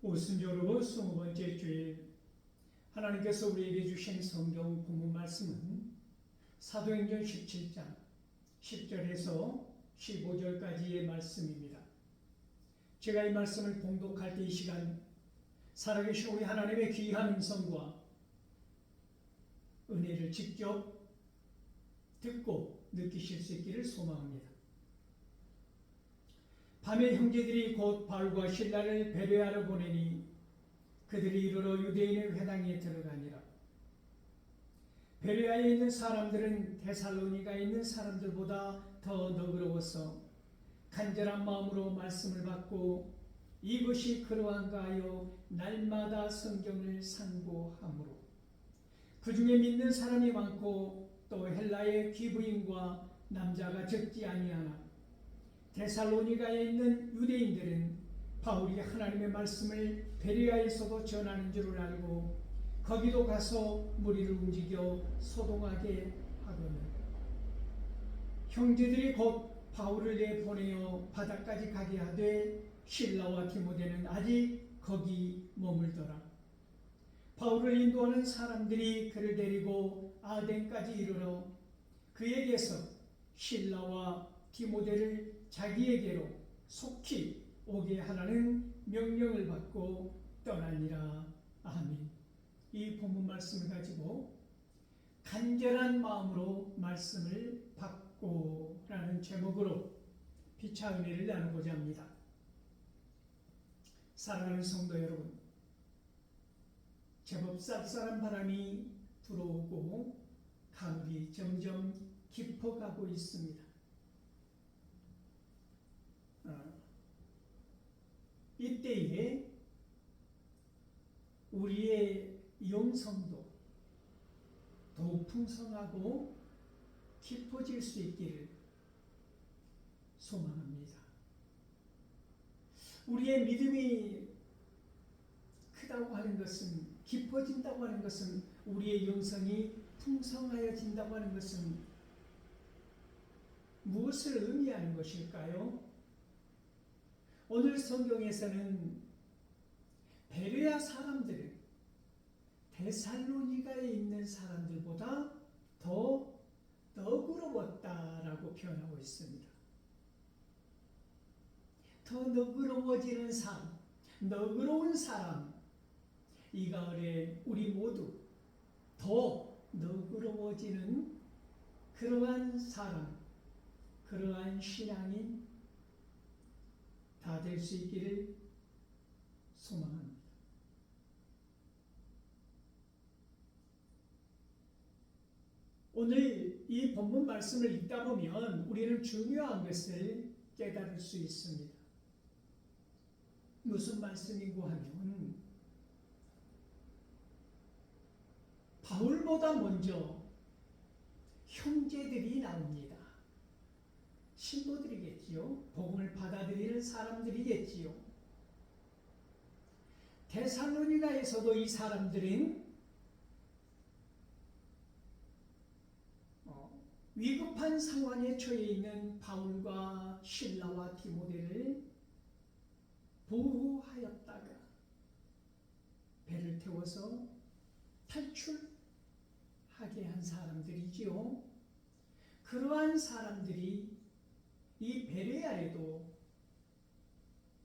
오순절로 20번째 주일, 하나님께서 우리에게 주신 성경 본문 말씀은 사도행전 17장 10절에서 15절까지의 말씀입니다. 제가 이 말씀을 봉독할 때 이 시간 살아계신 우리 하나님의 귀한 음성과 은혜를 직접 듣고 느끼실 수 있기를 소망합니다. 밤에 형제들이 곧 바울과 실라를 베레아로 보내니 그들이 이르러 유대인의 회당에 들어가니라. 베레아에 있는 사람들은 데살로니가에 있는 사람들보다 더 너그러워서 간절한 마음으로 말씀을 받고 이것이 그러한가 하여 날마다 성경을 상고하므로 그 중에 믿는 사람이 많고 또 헬라의 귀부인과 남자가 적지 아니하나 데살로니가에 있는 유대인들은 바울이 하나님의 말씀을 베레아에서도 전하는 줄을 알고 거기도 가서 무리를 움직여 소동하게 하거늘 형제들이 곧 바울을 내보내어 바다까지 가게 하되 실라와 디모데는 아직 거기 머물더라. 바울을 인도하는 사람들이 그를 데리고 아덴까지 이르러 그에게서 실라와 디모데를 자기에게로 속히 오게 하라는 명령을 받고 떠나니라. 아멘. 이 본문 말씀을 가지고 간절한 마음으로 말씀을 받고 라는 제목으로 피차 은혜를 나누고자 합니다. 사랑하는 성도 여러분, 제법 쌀쌀한 바람이 불어오고 가물이 점점 깊어가고 있습니다. 이때에 우리의 영성도 더욱 풍성하고 깊어질 수 있기를 소망합니다. 우리의 믿음이 크다고 하는 것은, 깊어진다고 하는 것은, 우리의 영성이 풍성하여진다고 하는 것은 무엇을 의미하는 것일까요? 오늘 성경에서는 베레아 사람들은 데살로니가에 있는 사람들보다 더 너그러웠다라고 표현하고 있습니다. 더 너그러워지는 삶, 너그러운 사람, 이 가을에 우리 모두 더 너그러워지는 그러한 사람, 그러한 신앙인 다 될 수 있기를 소망합니다. 오늘 이 본문 말씀을 읽다 보면 우리는 중요한 것을 깨달을 수 있습니다. 무슨 말씀인고 하면 바울보다 먼저 형제들이 나옵니다. 신도들이겠지요. 복음을 받아들이는 사람들이겠지요. 데살로니가에서도 이 사람들은 위급한 상황에 처해 있는 바울과 실라와 디모데를 보호하였다가 배를 태워서 탈출하게 한 사람들이지요. 그러한 사람들이 이 베레아에도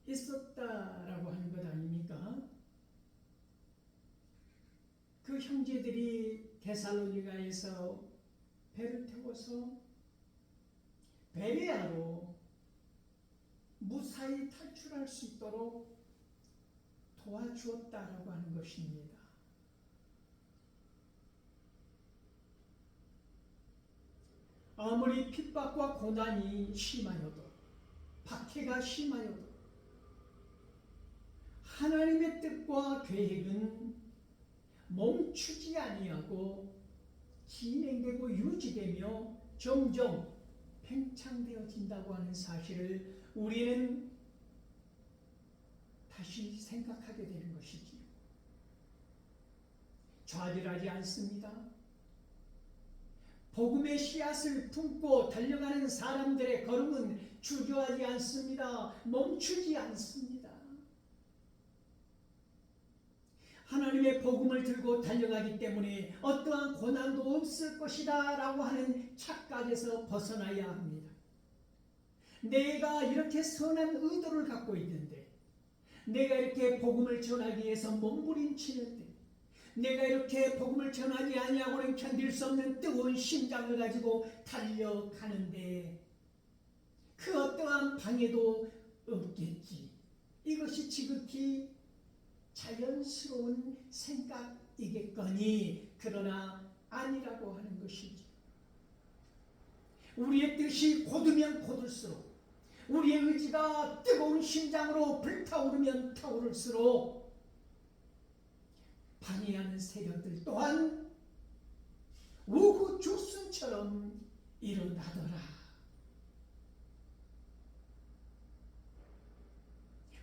있었다라고 하는 것 아닙니까? 그 형제들이 데살로니가에서 배를 태워서 베레아로 무사히 탈출할 수 있도록 도와주었다라고 하는 것입니다. 아무리 핍박과 고난이 심하여도, 박해가 심하여도 하나님의 뜻과 계획은 멈추지 아니하고 진행되고 유지되며 점점 팽창되어진다고 하는 사실을 우리는 다시 생각하게 되는 것이지요. 좌절하지 않습니다. 복음의 씨앗을 품고 달려가는 사람들의 걸음은 주저하지 않습니다. 멈추지 않습니다. 하나님의 복음을 들고 달려가기 때문에 어떠한 고난도 없을 것이다 라고 하는 착각에서 벗어나야 합니다. 내가 이렇게 선한 의도를 갖고 있는데, 내가 이렇게 복음을 전하기 위해서 몸부림치는데, 내가 이렇게 복음을 전하지 아니하고는 견딜 수 없는 뜨거운 심장을 가지고 달려가는데 그 어떠한 방해도 없겠지. 이것이 지극히 자연스러운 생각이겠거니 그러나 아니라고 하는 것이지. 우리의 뜻이 곧으면 곧을수록, 우리의 의지가 뜨거운 심장으로 불타오르면 타오를수록 방해하는 세력들 또한 오후 조순처럼 일어나더라.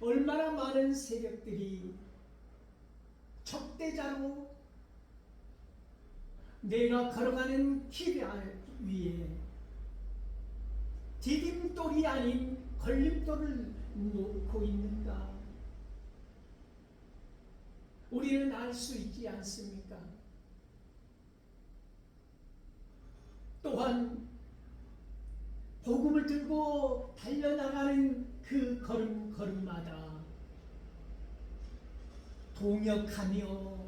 얼마나 많은 세력들이 적대자로 내가 걸어가는 길 위에 디딤돌이 아닌 걸림돌을 놓고 있는가? 우리는 알 수 있지 않습니까? 또한 복음을 들고 달려나가는 그 걸음마다 동역하며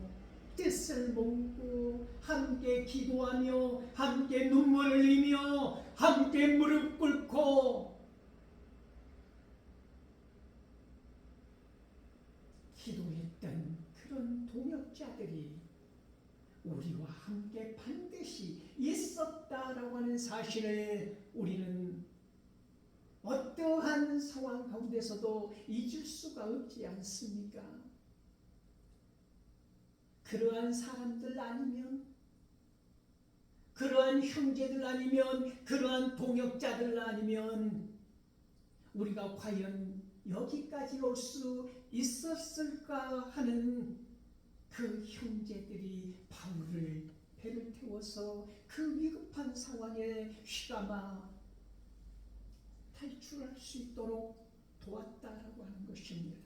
뜻을 모으고 함께 기도하며 함께 눈물을 흘리며 함께 무릎 꿇고 기도했던 그런 동역자들이 우리와 함께 반드시 있었다라고 하는 사실을 우리는 어떠한 상황 가운데서도 잊을 수가 없지 않습니까? 그러한 사람들 아니면, 그러한 형제들 아니면, 그러한 동역자들 아니면 우리가 과연 여기까지 올 수 있었을까 하는 그 형제들이 바울을 배를 태워서 그 위급한 상황에 휘감아 탈출할 수 있도록 도왔다라고 하는 것입니다.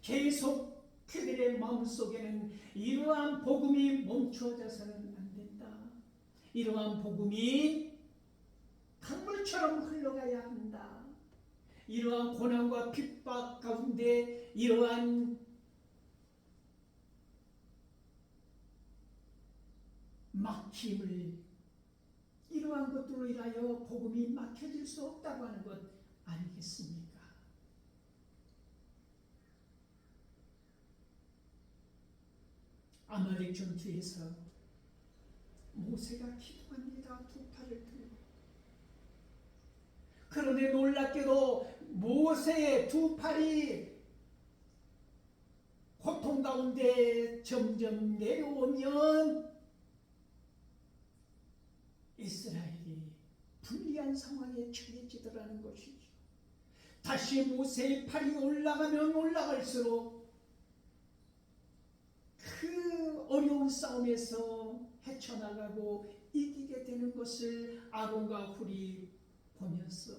계속 그들의 마음속에는 이러한 복음이 멈추어져서는 안 된다. 이러한 복음이 강물처럼 흘러가야 한다. 이러한 고난과 핍박 가운데 이러한 막힘을, 이러한 것들로 인하여 복음이 막혀질 수 없다고 하는 것 아니겠습니까? 아말렉 전투에서 모세가 기도합니다. 두 팔을 들고. 그런데 놀랍게도 모세의 두 팔이 고통 가운데 점점 내려오면 이스라엘이 불리한 상황에 처해지더라는 것이죠. 다시 모세의 팔이 올라가면 올라갈수록 그 어려운 싸움에서 헤쳐나가고 이기게 되는 것을 아론과 훌이 보면서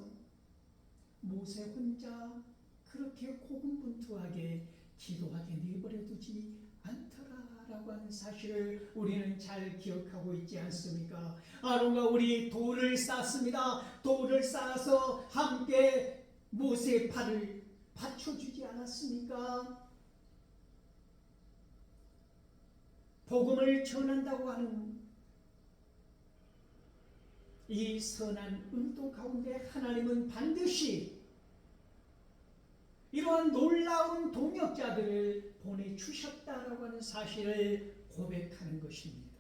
모세 혼자 그렇게 고군분투하게 기도하게 내버려두지 않더라라고 하는 사실을 우리는 잘 기억하고 있지 않습니까? 아론과 훌이 돌을 쌓습니다. 돌을 쌓아서 함께 모세의 팔을 받쳐주지 않았습니까? 복음을 전한다고 하는 이 선한 의도 가운데 하나님은 반드시 이러한 놀라운 동역자들을 보내주셨다라고 하는 사실을 고백하는 것입니다.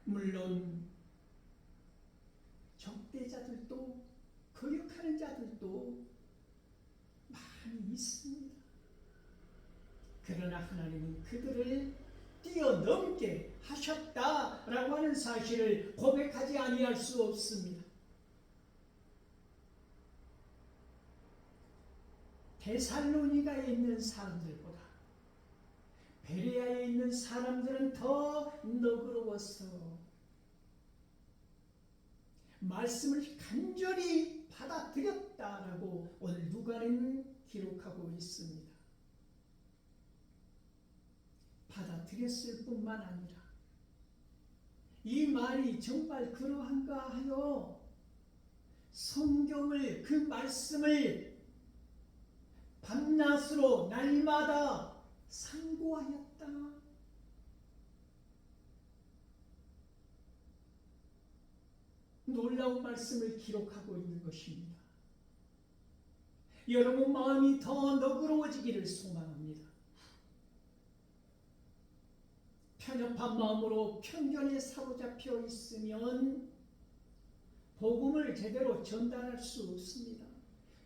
물론 적대자들도 거역하는 자들도 많이 있습니다. 그러나 하나님은 그들을 뛰어넘게 하셨다라고 하는 사실을 고백하지 아니할 수 없습니다. 데살로니가에 있는 사람들보다 베레아에 있는 사람들은 더 너그러워서 말씀을 간절히 받아들였다라고 오늘 누가는 기록하고 있습니다. 받아들였을 뿐만 아니라 이 말이 정말 그러한가 하여 성경을, 그 말씀을 밤낮으로 날마다 상고하였다. 놀라운 말씀을 기록하고 있는 것입니다. 여러분 마음이 더 너그러워지기를 소망합니다. 편협한 마음으로 편견에 사로잡혀 있으면 복음을 제대로 전달할 수 없습니다.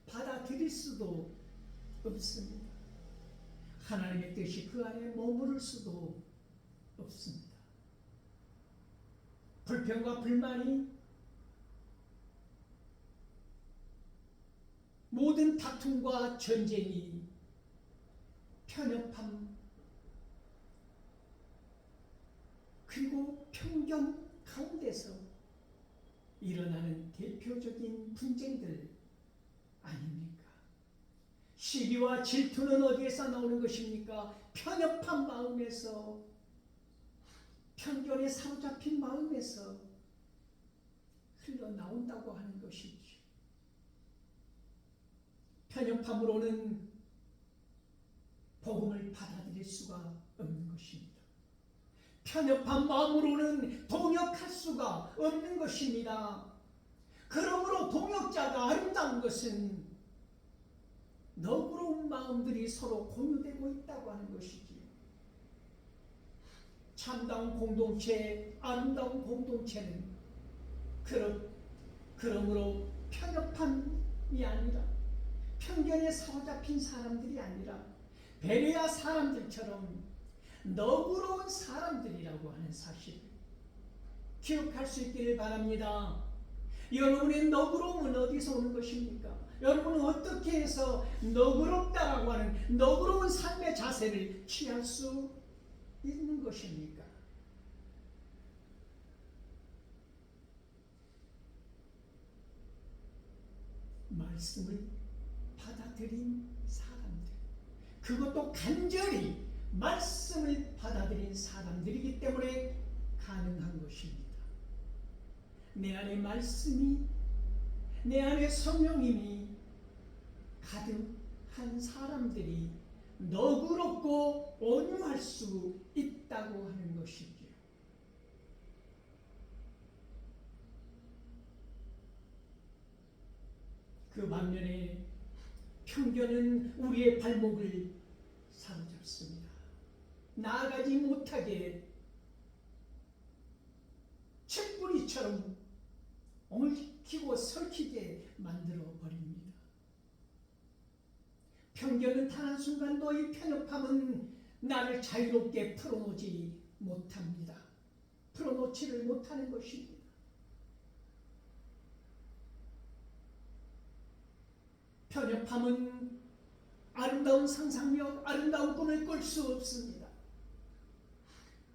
받아들일 수도 없습니다. 하나님의 뜻이 그 안에 머무를 수도 없습니다. 불평과 불만이, 모든 다툼과 전쟁이 편협함 그리고 편견 가운데서 일어나는 대표적인 분쟁들 아닙니까? 시기와 질투는 어디에서 나오는 것입니까? 편협한 마음에서, 편견에 사로잡힌 마음에서 흘러나온다고 하는 것이죠. 편협함으로는 복음을 받아들일 수가 없는 것입니다. 편협한 마음으로는 동역할 수가 없는 것입니다. 그러므로 동역자가 아름다운 것은 너그러운 마음들이 서로 공유되고 있다고 하는 것이지요. 참다운 공동체, 아름다운 공동체는 그러므로 편협함이 아니라, 편견에 사로잡힌 사람들이 아니라 베레아 사람들처럼 너그러운 사람들이라고 하는 사실을 기억할 수 있기를 바랍니다. 여러분의 너그러움은 어디서 오는 것입니까? 여러분은 어떻게 해서 너그럽다라고 하는 너그러운 삶의 자세를 취할 수 있는 것입니까? 말씀을 받아들인 사람들, 그것도 간절히 말씀을 받아들인 사람들이기 때문에 가능한 것입니다. 내 안에 말씀이, 내 안에 성령님이 가득한 사람들이 너그럽고 온유할 수 있다고 하는 것이지요. 그 반면에 편견은 우리의 발목을 사로잡습니다. 나아가지 못하게 칡뿌리처럼 얽히고 설키게 만들어 버립니다. 편견은 단 한순간도, 이 편협함은 나를 자유롭게 풀어놓지 못합니다. 풀어놓지를 못하는 것입니다. 편협함은 아름다운 상상력, 아름다운 꿈을 꿀 수 없습니다.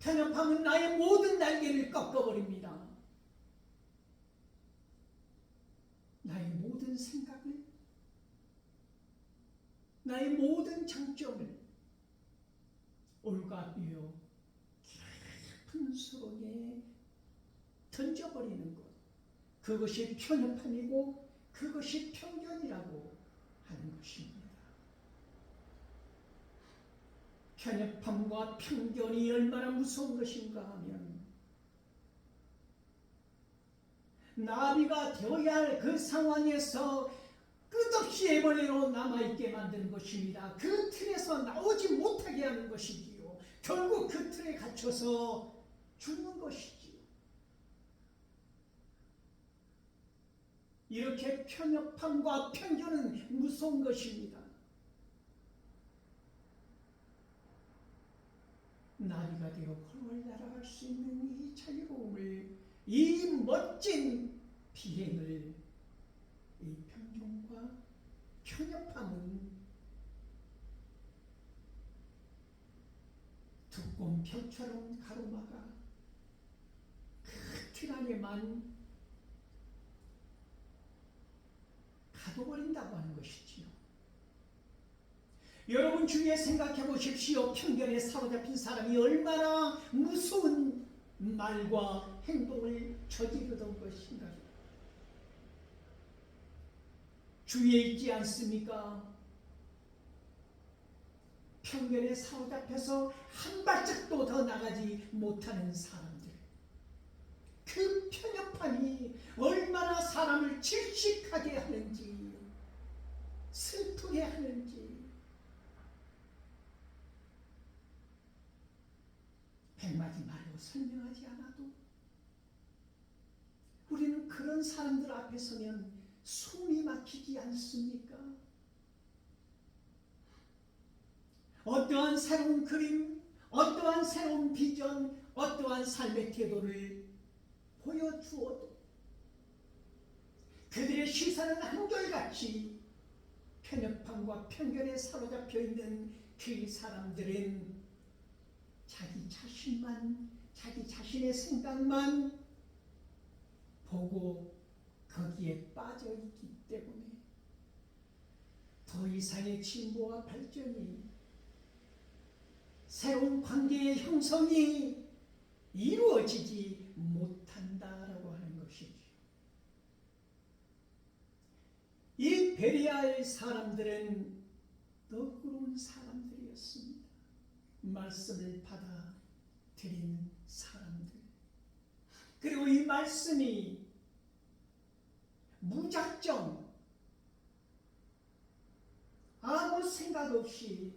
편협함은 나의 모든 날개를 꺾어버립니다. 나의 모든 생각을, 나의 모든 장점을 올가비어 깊은 수렁에 던져버리는 것, 그것이 편협함이고 그것이 편견이라고 하는 것입니다. 편협함과 편견이 얼마나 무서운 것인가 하면, 나비가 되어야 할 그 상황에서 끝없이 애벌레로 남아있게 만드는 것입니다. 그 틀에서 나오지 못하게 하는 것이지요. 결국 그 틀에 갇혀서 죽는 것이지요. 이렇게 편협함과 편견은 무서운 것입니다. 나비가 되어 홀월 날아갈 수 있는 이 자유로움을, 이 멋진 비행을, 이 편견과 편협함은 두꺼운 벽처럼 가로막아 그 틀 안에만 가둬버린다고 하는 것이지요. 여러분 주위에 생각해 보십시오. 편견에 사로잡힌 사람이 얼마나 무서운 말과 행동을 저지르던 것인가요? 주위에 있지 않습니까? 편견에 사로잡혀서 한 발짝도 더 나가지 못하는 사람들. 그 편협함이 얼마나 사람을 질식하게 하는지, 슬프게 하는지. 백마디 말로 설명하지 않아도 우리는 그런 사람들 앞에 서면 숨이 막히지 않습니까? 어떠한 새로운 그림, 어떠한 새로운 비전, 어떠한 삶의 태도를 보여주어도 그들의 시선은 한결같이 편협함과 편견에 사로잡혀 있는 그 사람들은 자기 자신만, 자기 자신의 생각만 보고 거기에 빠져 있기 때문에 더 이상의 진보와 발전이, 새로운 관계의 형성이 이루어지지 못한다라고 하는 것이죠. 이 베레아의 사람들은 너그러운 사람들이었습니다. 말씀을 받아들인 사람들. 그리고 이 말씀이 무작정 아무 생각 없이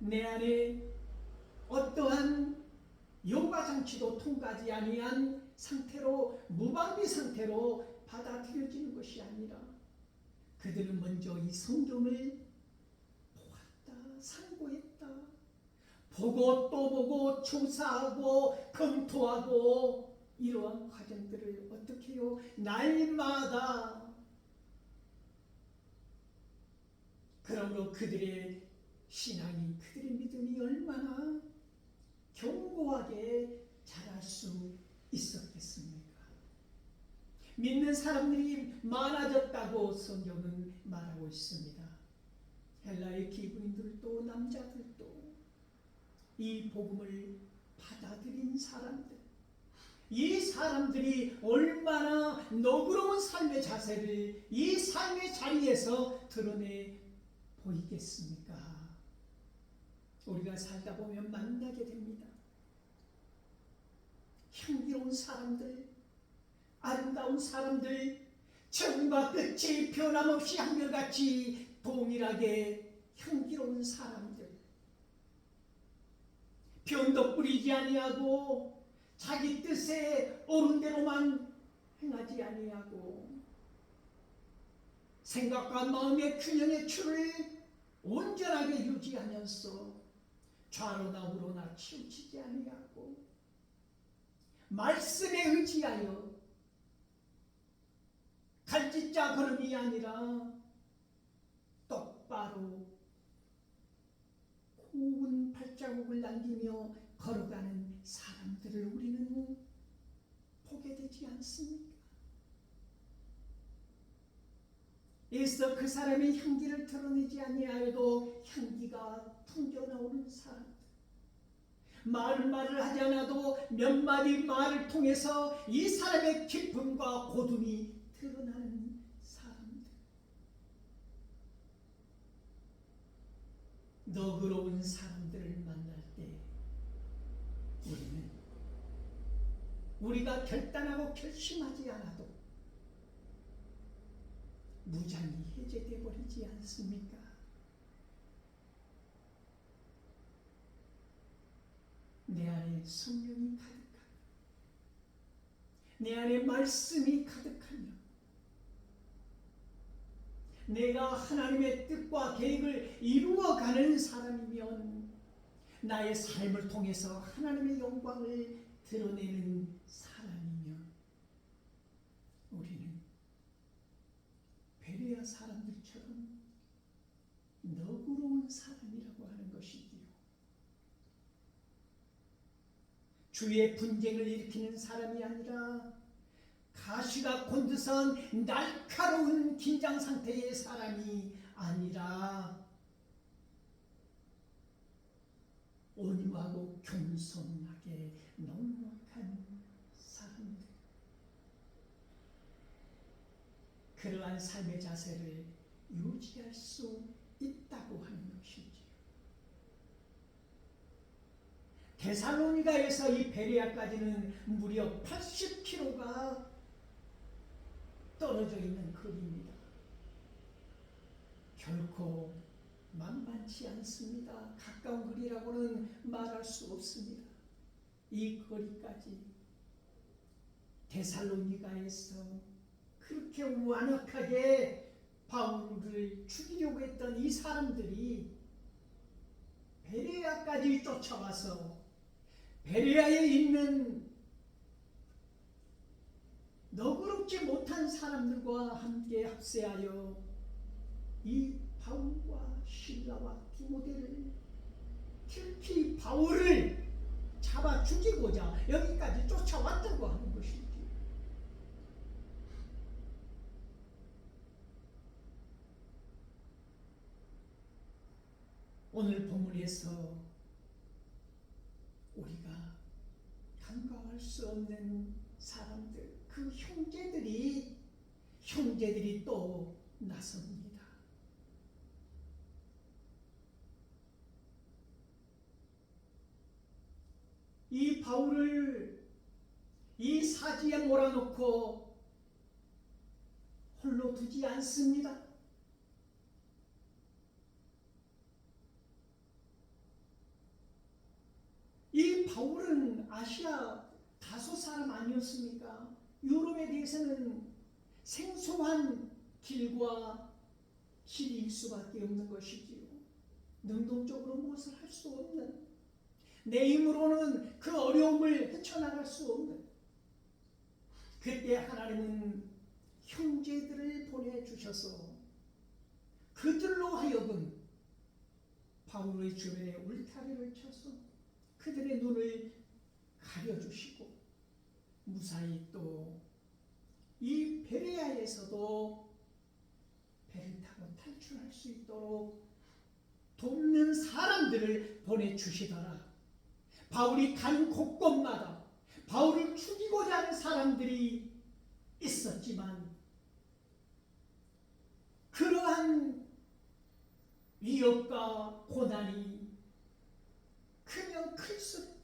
내 안에 어떠한 요가장치도 통과하지 아니한 상태로, 무방비 상태로 받아들여지는 것이 아니라 그들은 먼저 이 성경을 보았다, 상고했다, 보고 또 보고 조사하고 검토하고 이러한 과정들을 어떻게 해요? 날마다. 그러므로 그들의 신앙이, 그들의 믿음이 얼마나 견고하게 자랄 수 있었겠습니까? 믿는 사람들이 많아졌다고 성경은 말하고 있습니다. 헬라의 기브인들도 남자들도 이 복음을 받아들인 사람들, 이 사람들이 얼마나 너그러운 삶의 자세를 이 삶의 자리에서 드러내 보이겠습니까? 우리가 살다 보면 만나게 됩니다. 향기로운 사람들, 아름다운 사람들, 처음과 끝이 변함없이 한결같이 동일하게 향기로운 사람들, 변덕 부리지 아니하고 자기 뜻에 옳은 대로만 행하지 아니하고 생각과 마음의 균형의 추를 온전하게 유지하면서 좌로나 우로나 치우치지 아니하고 말씀에 의지하여 갈짓자 걸음이 아니라 똑바로 고운 발자국을 남기며 걸어가는 사람들을 우리는 보게 되지 않습니까? 애써 그 사람의 향기를 드러내지 아니하여도 향기가 풍겨나오는 사람들, 말을 하지 않아도 몇 마디 말을 통해서 이 사람의 기쁨과 고둠이 드러나는 사람들, 너그러운 사람들을 만날 때 우리는 우리가 결단하고 결심하지 않아도 무장이 해제되어 버리지 않습니까? 내 안에 성령이 가득하며 내 안에 말씀이 가득하며 내가 하나님의 뜻과 계획을 이루어가는 사람이면 나의 삶을 통해서 하나님의 영광을 드러내는 사람이면 우리는 베레아 사람들처럼 너그러운 사람이라고 하는 것이지요. 주의 분쟁을 일으키는 사람이 아니라 가시가 곤두선 날카로운 긴장 상태의 사람이 아니라 온유하고 겸손하게 넉넉한 사람들, 그러한 삶의 자세를 유지할 수 있다고 하는 것이지요. 데살로니가에서 이 베레아까지는 무려 80km가 떨어져 있는 거리입니다. 결코 만만치 않습니다. 가까운 거리라고는 말할 수 없습니다. 이 거리까지 데살로니가에서 그렇게 완악하게 바울을 죽이려고 했던 이 사람들이 베레아까지 쫓아와서 베레아에 있는 너그럽지 못한 사람들과 함께 합세하여 이 바울과 실라와 디모데를, 특히 바울을 잡아 죽이고자 여기까지 쫓아왔다고 하는 것이지. 오늘 본문에서 우리가 간과할 수 없는 사람들, 그 형제들이 또 나섭니다. 이 바울을 이 사지에 몰아놓고 홀로 두지 않습니다. 이 바울은 아시아 다소 사람 아니었습니까? 유럽에 대해서는 생소한 길과 길일 수밖에 없는 것이지요. 능동적으로 무엇을 할 수 없는, 내 힘으로는 그 어려움을 헤쳐나갈 수 없는, 그때 하나님은 형제들을 보내주셔서 그들로 하여금 바울의 주변에 울타리를 쳐서 그들의 눈을 가려주시고 무사히 또 이 베레아에서도 배를 타고 탈출할 수 있도록 돕는 사람들을 보내주시더라. 바울이 간 곳곳마다 바울을 죽이고자 하는 사람들이 있었지만 그러한 위협과 고난이 크면 클수록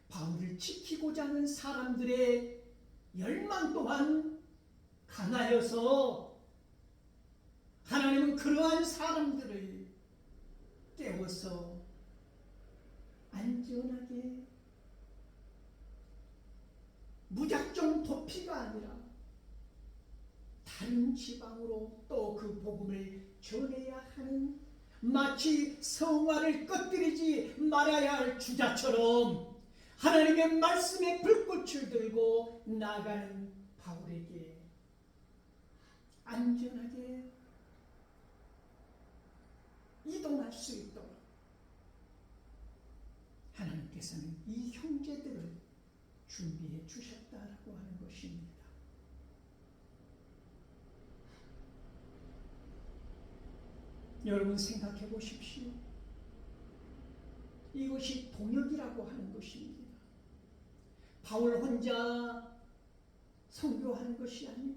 바울을 지키고자 하는 사람들의 열망 또한 강하여서 하나님은 그러한 사람들을 깨워서 안전하게 무작정 도피가 아니라 다른 지방으로 또 그 복음을 전해야 하는, 마치 성화를 꺼뜨리지 말아야 할 주자처럼 하나님의 말씀의 불꽃을 들고 나아가는 바울에게 안전하게 이동할 수 있도록 하나님께서는 이 형제들을 준비해 주셨다라고 하는 것입니다. 여러분 생각해 보십시오. 이것이 동역이라고 하는 것입니다. 바울 혼자 선교하는 것이 아니고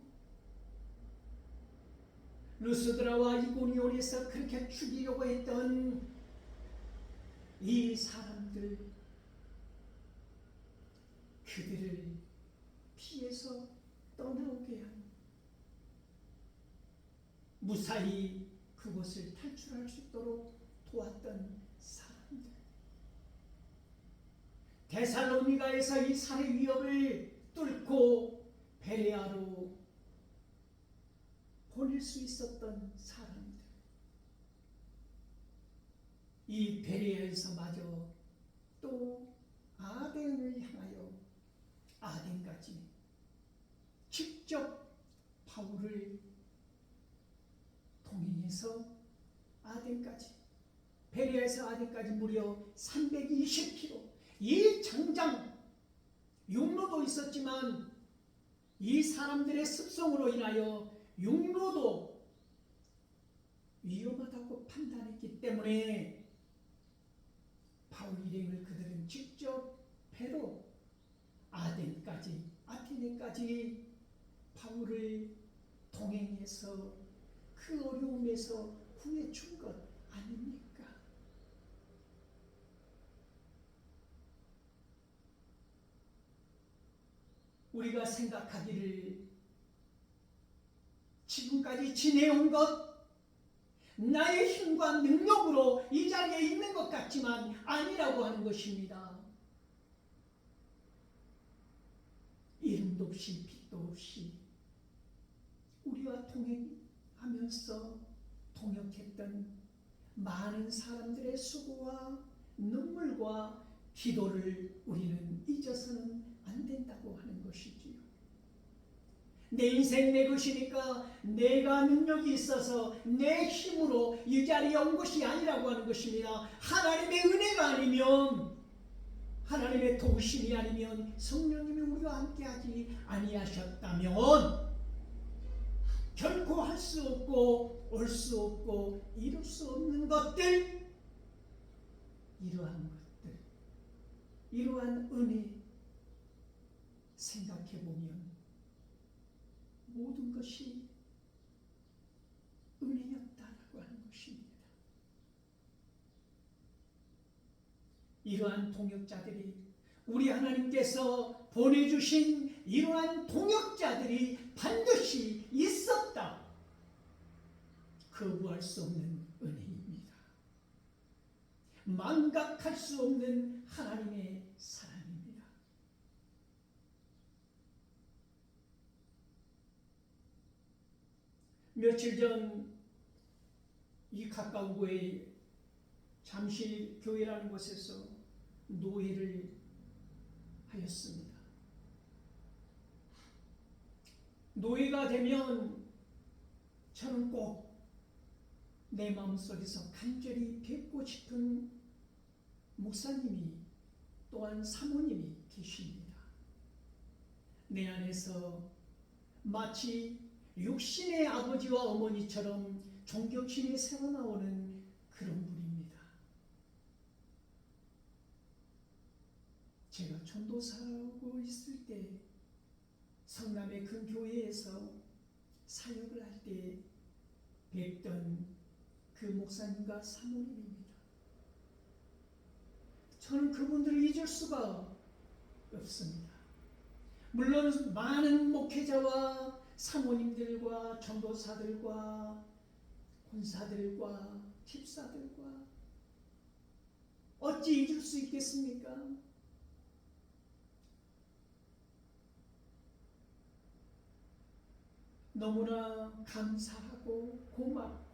루스드라와 이고니온에서 그렇게 죽이려고 했던 이 사람들, 그들을 피해서 떠나오게 한, 무사히 그곳을 탈출할 수 있도록 도왔던 사람들, 데살로니가에서 이 살해 위협을 뚫고 베레아로 보낼 수 있었던 사람들, 이 베레아에서 마저 또 아덴을 향하여 아덴까지 직접 바울을 동행해서 아덴까지, 베레아에서 아덴까지 무려 320km, 이 장장 육로도 있었지만 이 사람들의 습성으로 인하여 육로도 위험하다고 판단했기 때문에 바울 일행을 그들은 직접 배로 아테네까지 바울을 동행해서 그 어려움에서 구해준 것 아닙니까? 우리가 생각하기를 지금까지 지내온 것 나의 힘과 능력으로 이 자리에 있는 것 같지만 아니라고 하는 것입니다. 이름도 없이 빛도 없이 우리와 동행하면서 동역했던 많은 사람들의 수고와 눈물과 기도를 우리는 잊어서는 안 된다고 하는 것이지요. 내 인생 내 것이니까 내가 능력이 있어서 내 힘으로 이 자리에 온 것이 아니라고 하는 것입니다. 하나님의 은혜가 아니면, 하나님의 도우심이 아니면, 성령님이 우리와 함께하지 아니하셨다면 결코 할 수 없고 올 수 없고 이룰 수 없는 것들, 이러한 것들, 이러한 은혜 생각해보면 모든 것이 은혜였다라고 하는 것입니다. 이러한 동역자들이, 우리 하나님께서 보내주신 이러한 동역자들이 반드시 있었다. 거부할 수 없는 은혜입니다. 망각할 수 없는 하나님의 사랑입니다. 며칠 전 이 가까운 곳에 잠실교회라는 곳에서 노회를 하였습니다. 노회가 되면 저는 꼭 내 마음속에서 간절히 뵙고 싶은 목사님이 또한 사모님이 계십니다. 내 안에서 마치 육신의 아버지와 어머니처럼 존경심이 새어나오는 그런 분입니다. 제가 전도사하고 있을 때 성남의 큰 교회에서 사역을 할 때 뵙던 그 목사님과 사모님입니다. 저는 그분들을 잊을 수가 없습니다. 물론 많은 목회자와 사모님들과 전도사들과 권사들과 집사들과 어찌 잊을 수 있겠습니까? 너무나 감사하고 고맙고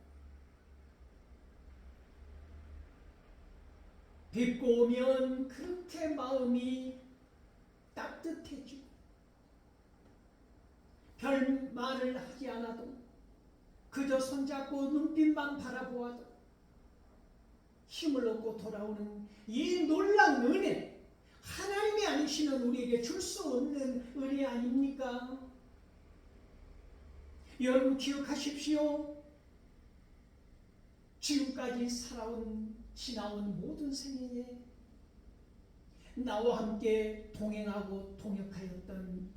뵙고 오면 그렇게 마음이 따뜻해지고 별 말을 하지 않아도 그저 손잡고 눈빛만 바라보아도 힘을 얻고 돌아오는 이 놀라운 은혜, 하나님이 아니시는 우리에게 줄 수 없는 은혜 아닙니까? 여러분 기억하십시오. 지금까지 지나온 모든 생애에 나와 함께 동행하고 동역하였던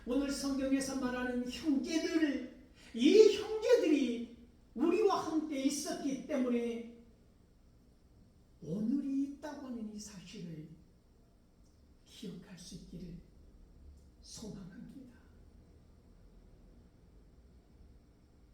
오늘 성경에서 말하는 형제들, 이 형제들이 우리와 함께 있었기 때문에 오늘이 있다고 하는 이 사실을 기억할 수 있기를 소망합니다.